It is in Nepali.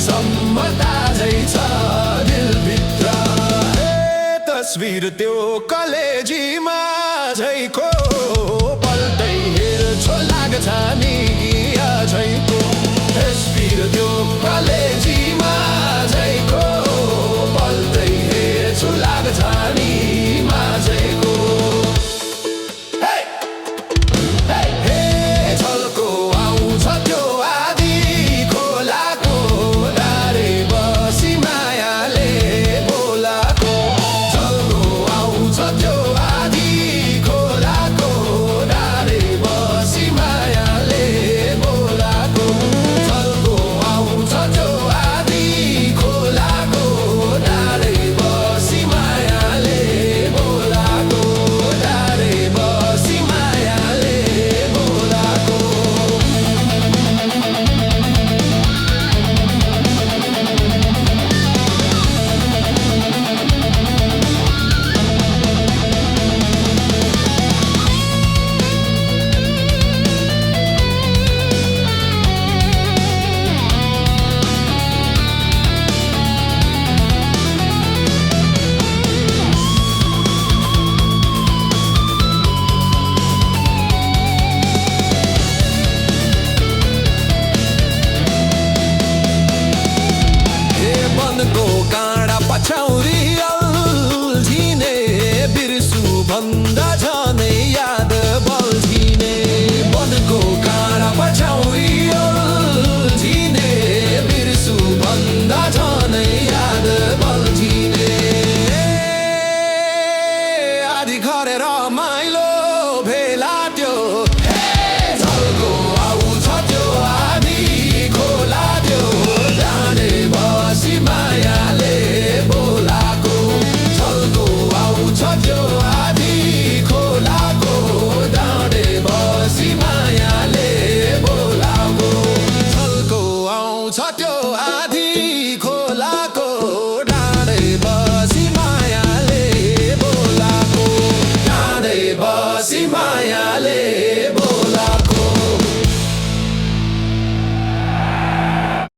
सम्म ताजै छ दिलभित्र। तस्बिर त्यो कलेजीमा झैको पल्टै हेर्छो लाग्छ नि अझैको। तस्बिर त्यो कलेजीमा झैको पल्टै हेर्छो लाग्छ नि माझैको। झल्को आउँछ त्यो आधी खोलाको डाँडे बसी मायाले बोलाको। झल्को आउँछ त्यो आधी खोलाको डाँडे बसी मायाले बोलाको। झल्को आउँछ त्यो आधी खोलाको डाँडे बसी मायाले बोलाको। डाँडे बसी मायाले बोलाको। वनको काँडा पछ्याउरी